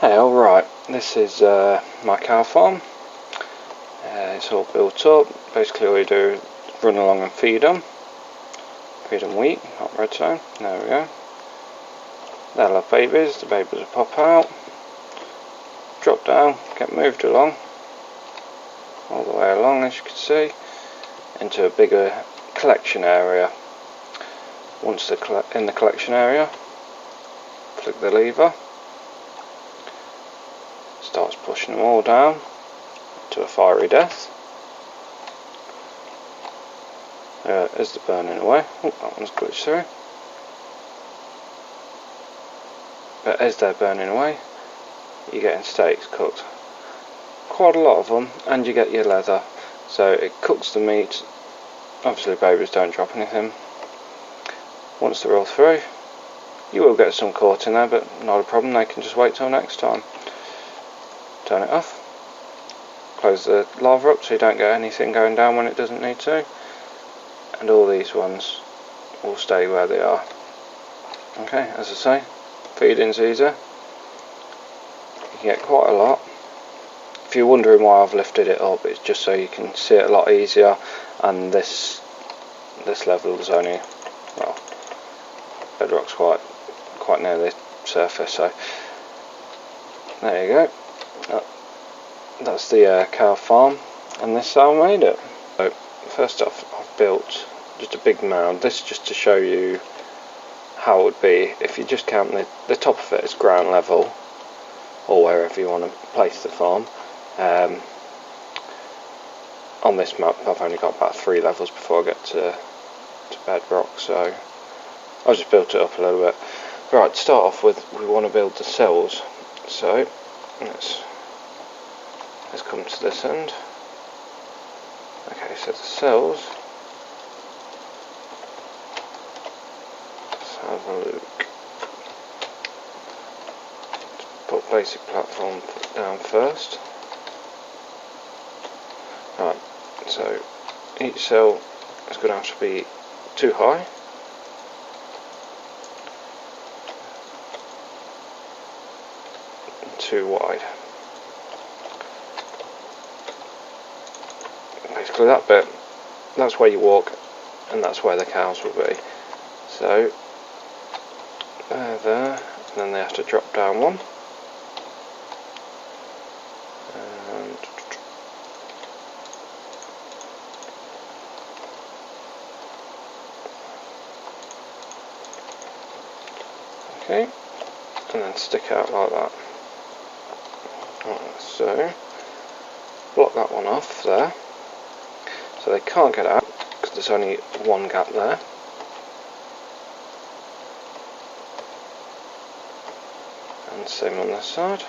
Hey, alright, this is my cow farm. It's all built up. Basically all you do is run along and feed them. Feed them wheat, not redstone. There we go. They'll have babies, the babies will pop out, drop down, get moved along, all the way along as you can see, into a bigger collection area. Once they're in the collection area, click the lever. Starts pushing them all down to a fiery death. Is the burning away? Oh, that one's glitched through. But as they're burning away, you're getting steaks cooked. Quite a lot of them, and you get your leather. So it cooks the meat. Obviously babies don't drop anything. Once they're all through, you will get some caught in there, but not a problem, they can just wait till next time. Turn it off. Close the lava up so you don't get anything going down when it doesn't need to. And all these ones will stay where they are. Okay, as I say, feeding's easy. You can get quite a lot. If you're wondering why I've lifted it up, it's just so you can see it a lot easier, and this level is only, well, bedrock's quite near the surface, so there you go. That's the cow farm, and this is how I made it. So first off, I've built just a big mound. This is just to show you how it would be if you just count the top of it as ground level, or wherever you want to place the farm. On this map I've only got about 3 levels before I get to bedrock, so I've just built it up a little bit. Right, to start off with, we want to build the cells, so let's come to this end. Okay, so the cells, let's have a look. Put basic platform down first. Right, so each cell is going to have to be 2 high. And 2 wide. Basically that bit, that's where you walk, and that's where the cows will be. So there, and then they have to drop down one. And okay, and then stick out like that. Right, so block that one off there. So they can't get out because there's only one gap there. And same on this side.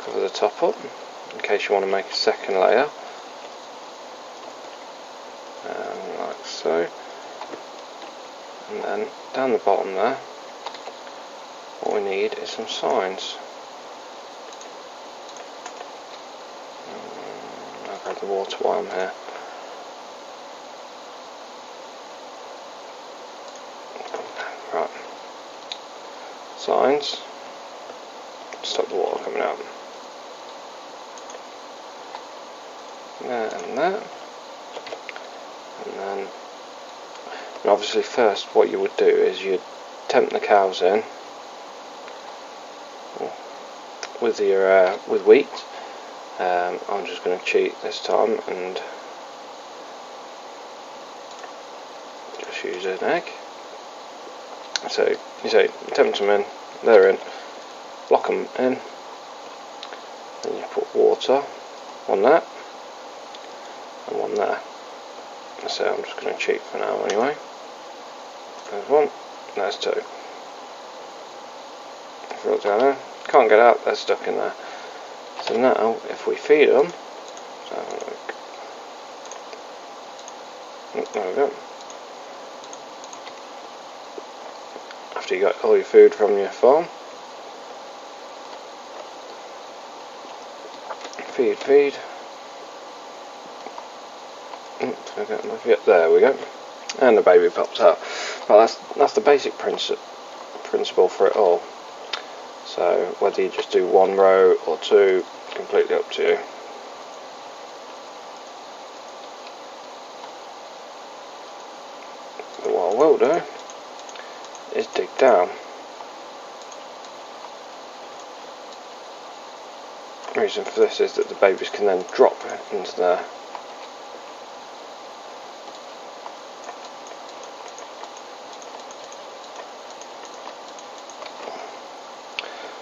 Cover the top up in case you want to make a second layer. Like so. And then down the bottom there, what we need is some signs. I'll grab the water while I'm here. Right. Signs. Stop the water coming out. There and there. And then, and obviously first what you would do is you'd tempt the cows in with your with wheat. I'm just going to cheat this time and just use an egg. So you say tempt them in, they're in, block them in, then you put water on that and one there. So I'm just going to cheat for now anyway. There's one, there's 2. If you look down there, can't get out, they're stuck in there. So now, if we feed them, so have a look. There we go. After you got all your food from your farm, feed. Yep, there we go. And the baby pops out. Well, that's the basic principle for it all. So whether you just do one row or two, completely up to you. But what I will do is dig down. The reason for this is that the babies can then drop into there.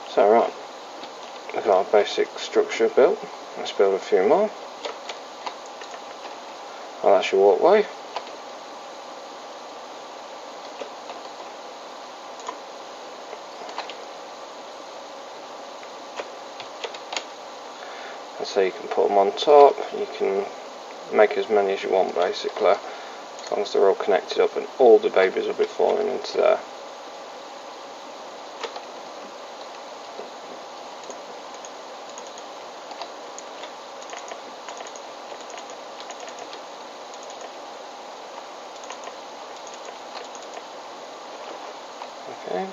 So right, we've got our basic structure built. Let's build a few more. Well, that's your walkway. And so you can put them on top, you can make as many as you want basically, as long as they're all connected up, and all the babies will be falling into there. Okay,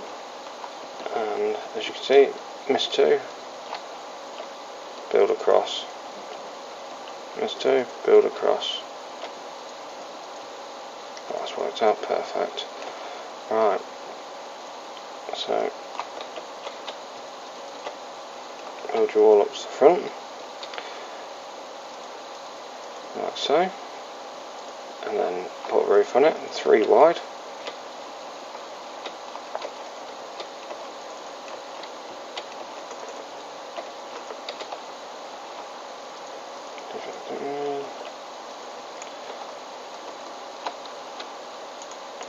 and as you can see, miss two, build across, miss two, build across. Oh, that's worked out perfect. Right, so build your wall up to the front, like so, and then put a roof on it, 3 wide.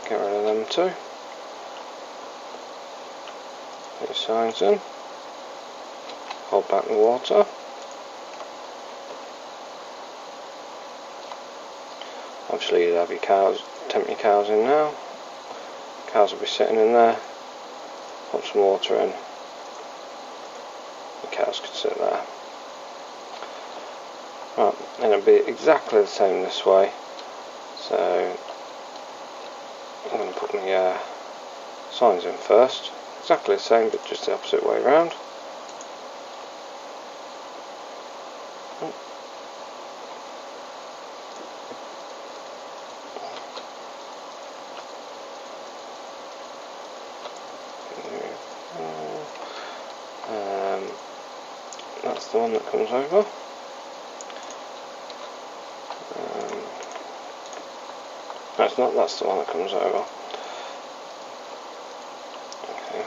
Get rid of them two. Put your signs in. Hold back the water. Obviously you'll have your cows, tempt your cows in now. Cows will be sitting in there. Put some water in. The cows could sit there. Right, and it'll be exactly the same this way. So I'm going to put my signs in first. Exactly the same, but just the opposite way around. That's the one that comes over. No, it's not, that's the one that comes over. Okay.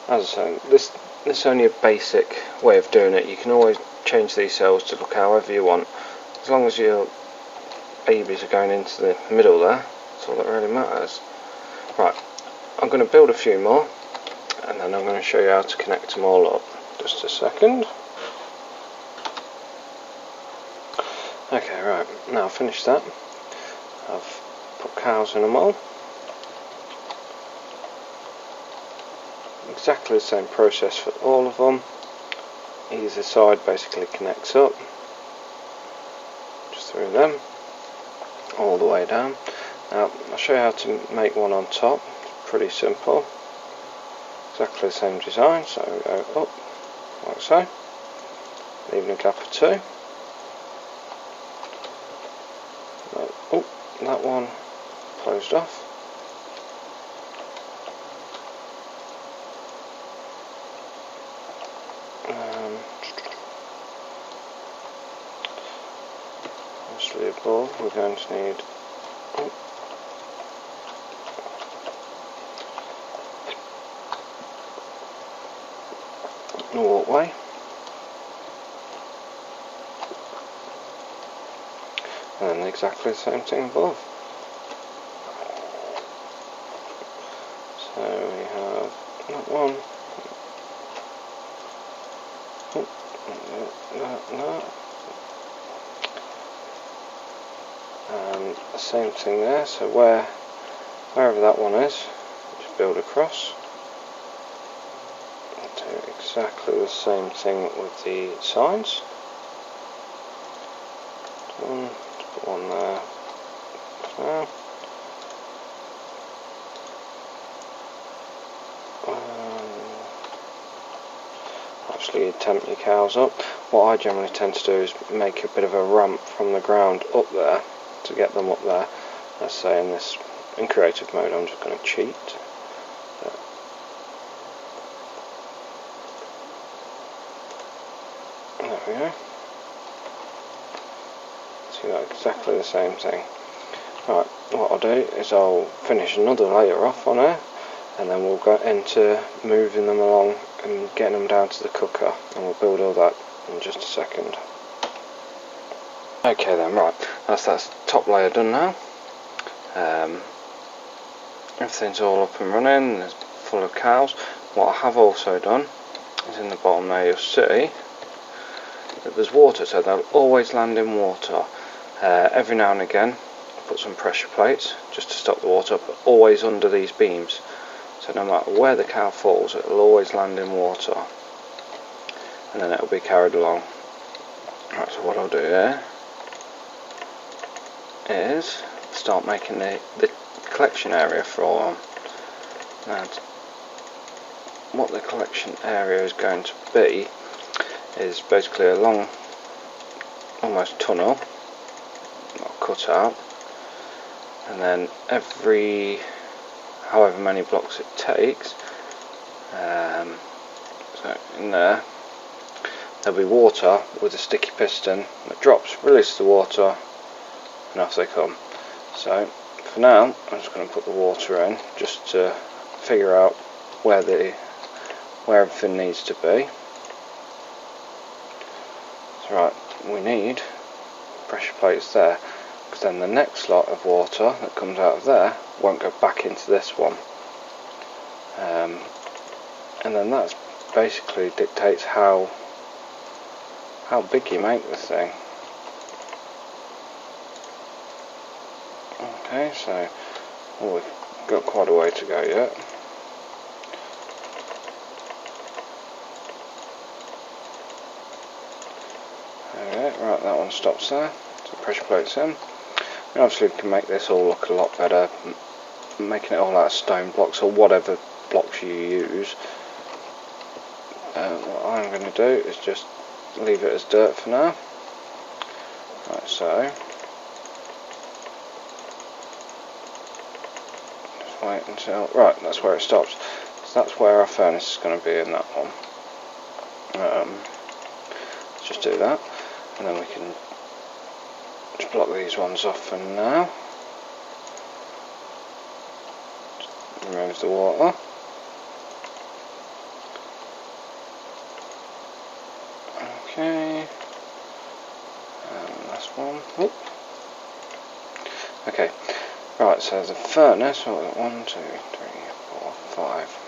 As I say, this is only a basic way of doing it. You can always change these cells to look however you want, as long as your babies are going into the middle there. That's all that really matters. Right, I'm going to build a few more, and then I'm going to show you how to connect them all up. Just a second. Okay, right, now I've finished that. I've put cows in them all. Exactly the same process for all of them. Either side basically connects up, just through them, all the way down. Now I'll show you how to make one on top. It's pretty simple. Exactly the same design, so we go up like so, leaving a gap of 2. Oh, that one closed off. Obviously above we're going to need the walkway, and then exactly the same thing above. So we have that one, that. And the same thing there, so where wherever that one is, just build across. Do exactly the same thing with the signs. Put one there for now. Actually, you tempt your cows up. What I generally tend to do is make a bit of a ramp from the ground up there to get them up there. Let's say in creative mode I'm just going to cheat. There we go. See, that's exactly the same thing. Right, what I'll do is I'll finish another layer off on here, and then we'll go into moving them along and getting them down to the cooker, and we'll build all that in just a second. Okay then, right, that's that top layer done now. Everything's all up and running, it's full of cows. What I have also done is in the bottom there you'll see that there's water, so they'll always land in water. Every now and again I'll put some pressure plates just to stop the water, but always under these beams. So no matter where the cow falls, it will always land in water, and then it will be carried along. Right, so what I'll do here is start making the collection area for them. Now, what the collection area is going to be is basically a long, almost tunnel, cut out, and then every however many blocks it takes, so in there there'll be water with a sticky piston that drops, releases the water, and off they come. So for now I'm just going to put the water in just to figure out where everything needs to be. So right, we need pressure plates there, because then the next lot of water that comes out of there won't go back into this one, and then that's basically dictates how big you make the thing. Okay, so we've got quite a way to go yet. Okay, right, that one stops there. So pressure plates in. And obviously we can make this all look a lot better, making it all out of stone blocks or whatever blocks you use. What I'm going to do is just leave it as dirt for now. Right, so just wait until, right, that's where it stops. So that's where our furnace is going to be in that one. Let's just do that, and then we can just block these ones off for now. Just remove the water. Okay, last one. Oop. Okay, right, so the furnace, oh, 1, 2, 3, 4, 5.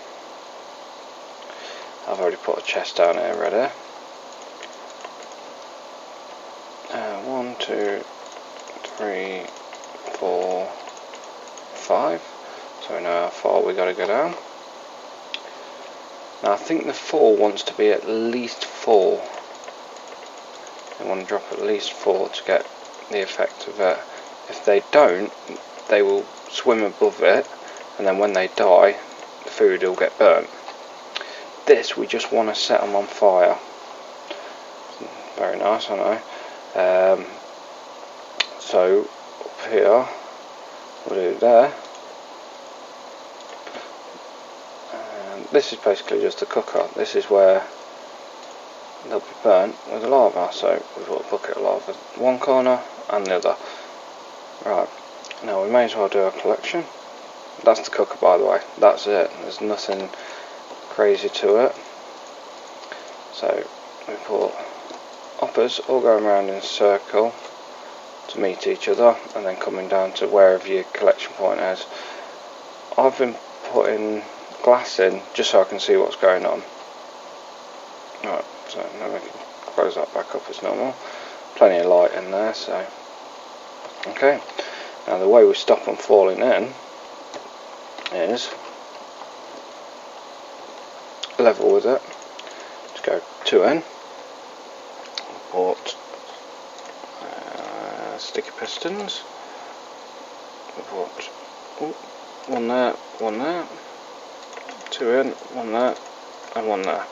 I've already put a chest down here ready. 1, 2, 3, 4, 5. So we know how far we got to go down. Now I think the 4 wants to be at least 4. They want to drop at least 4 to get the effect of it. If they don't, they will swim above it, and then when they die, the food will get burnt. This, we just want to set them on fire. Very nice, I know. So up here, we'll do there. And this is basically just a cooker. This is where they'll be burnt with the lava. So we've got a bucket of lava, one corner and the other. Right, now we may as well do a collection. That's the cooker, by the way. That's it. There's nothing crazy to it. So we put hoppers all going around in a circle to meet each other, and then coming down to wherever your collection point is. I've been putting glass in just so I can see what's going on. Right, so now we can close that back up as normal. Plenty of light in there, so okay. Now the way we stop them falling in is level with it. Just go 2N, port sticky pistons, port one there, 2N, one there, and one there.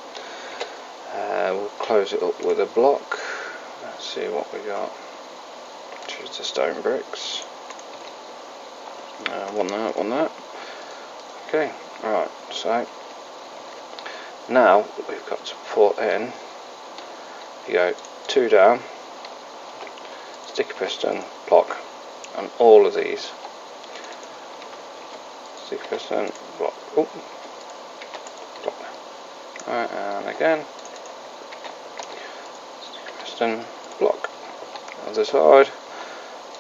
We'll close it up with a block. Let's see what we got. Choose the stone bricks. One there, one there. Okay, right, so now we've got to put in, you go 2 down, sticky piston, block, and all of these. Sticky piston, block, block. Alright, and again, sticky piston, block. Other side,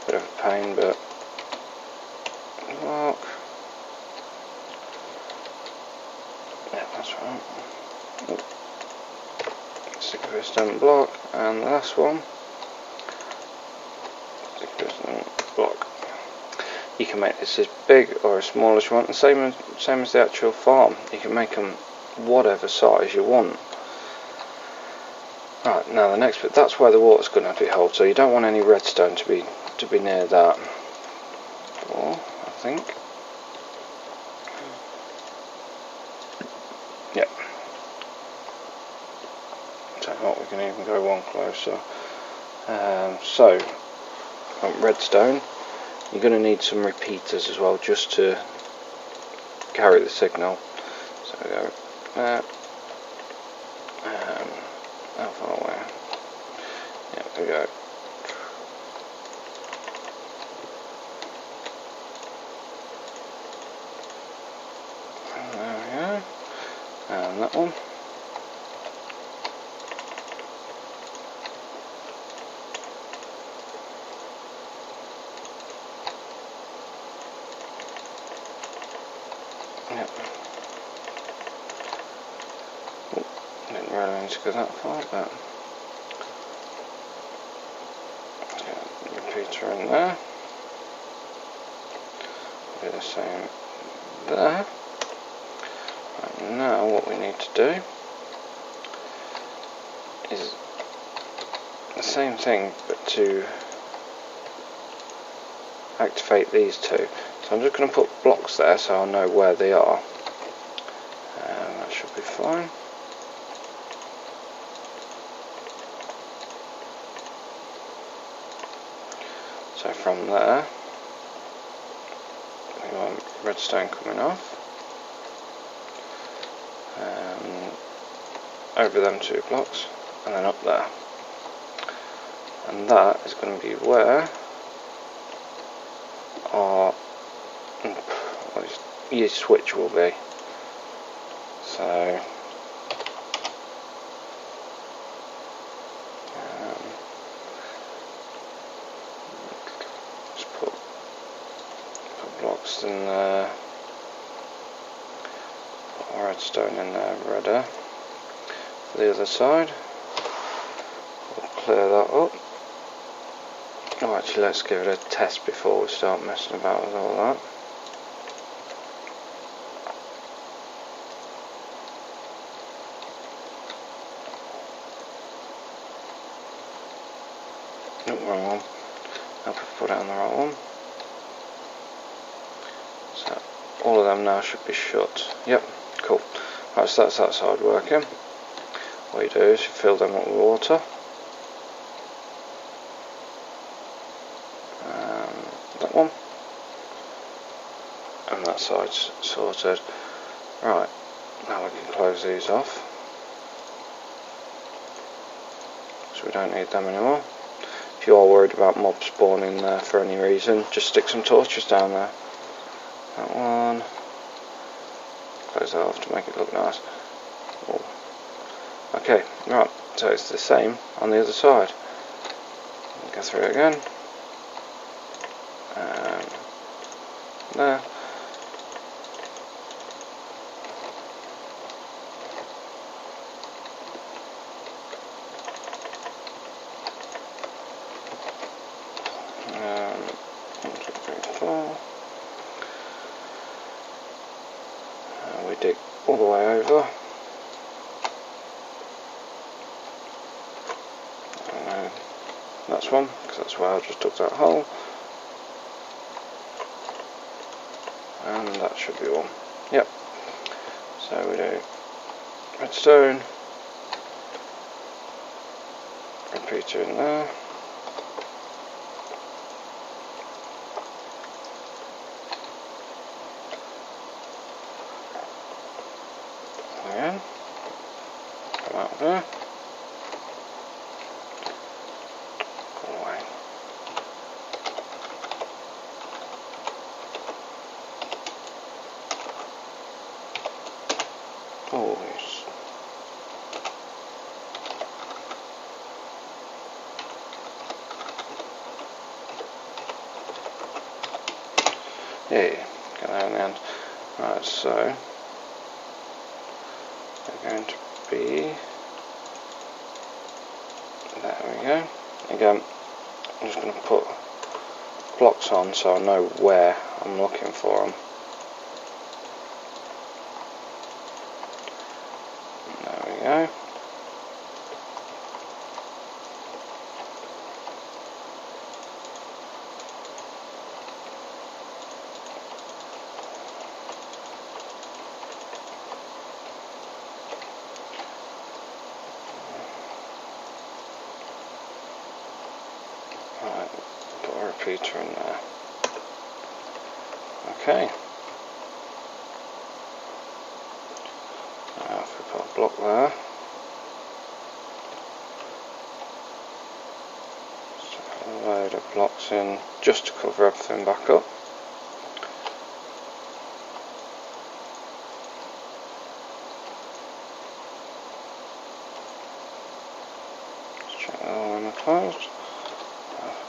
bit of a pain, but block. Yeah, that's right. Sticky piston, block, and the last one, sticky piston, block. You can make this as big or as small as you want, the same as the actual farm. You can make them whatever size you want. Right, now the next bit, that's where the water's going to be held, so you don't want any redstone to be near that. Or, I think. Yep. Tell you what, we can even go one closer. So, redstone, you're going to need some repeaters as well, just to carry the signal. So we go there. How far away? Yeah, we go. And there we go. And that one. Yep. Didn't really need to go that far, but yeah, repeater in there. Do the same there. Right, now what we need to do is the same thing, but to activate these two. So I'm just going to put blocks there so I'll know where they are. That should be fine. So from there, we want redstone coming off. Over them 2 blocks, and then up there. And that is going to be where our your switch will be. So just put blocks in there, put redstone in there ready. For the other side, we'll clear that up. Oh, actually, let's give it a test before we start messing about with all that. Nope, wrong one. I'll put it on the right one. So all of them now should be shut. Yep, cool. Right, so that's that side working. What you do is you fill them up with water. That one. And that side's sorted. Right, now we can close these off. So we don't need them anymore. If you are worried about mobs spawning there for any reason, just stick some torches down there. That one. Close that off to make it look nice. Oh. Okay, right, so it's the same on the other side. Go through it again. There. dig all the way over. And that's one, because that's where I just dug that hole. And that should be all. Yep. So we do redstone, repeater in there. Again. Come out of there. Go away. Oh, yes. Yeah, get that in the end. Right, so they're going to be, there we go. Again, I'm just going to put blocks on so I know where I'm looking for them. There we go. Right, put a repeater in there. Okay. Now if we put a block there, just a load of blocks in just to cover everything back up. Let's check that all in the closed.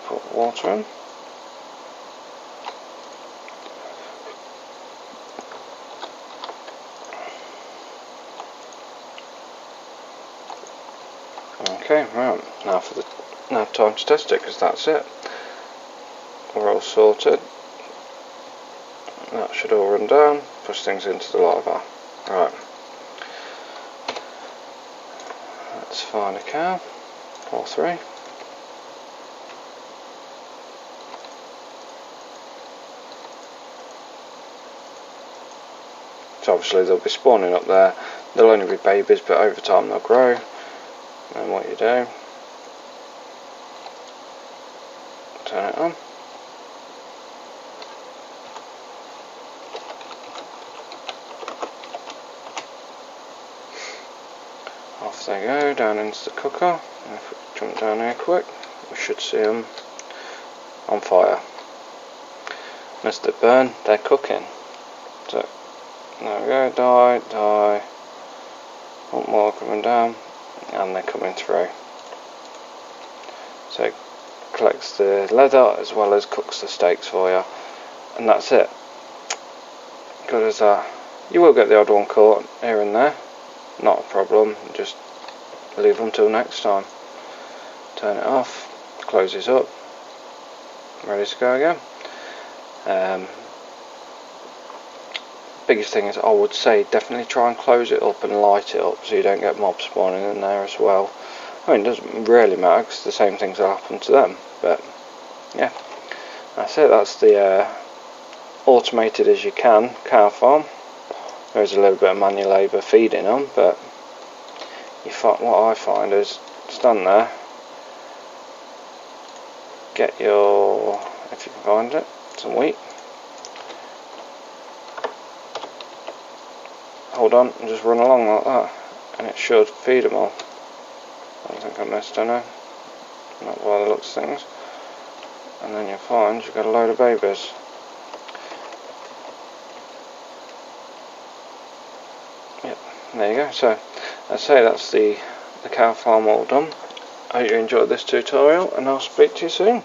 Put water in. Okay, right, now time to test it, because that's it. We're all sorted. That should all run down, push things into the lava. Right. Let's find a cow. Or 3. So obviously they'll be spawning up there. They'll only be babies, but over time they'll grow. And what you do, turn it on. Off they go, down into the cooker. And if we jump down here quick, we should see them on fire. And as they burn, they're cooking. So there we go, die. One more coming down, and they're coming through. So it collects the leather as well as cooks the steaks for you, and that's it. Good as that. You will get the odd one caught here and there, not a problem, just leave them till next time. Turn it off, close it up, ready to go again. Biggest thing is, I would say definitely try and close it up and light it up so you don't get mobs spawning in there as well. I mean, it doesn't really matter because the same things will happen to them, but yeah, that's it. That's the automated as you can cow farm. There is a little bit of manual labour feeding them, but what I find is stand there, get your, if you can find it, some wheat. Hold on and just run along like that, and it should feed them all. I don't think I missed any, not by the looks of things. And then you'll find you've got a load of babies. Yep, there you go. So, I say that's the cow farm all done. I hope you enjoyed this tutorial, and I'll speak to you soon.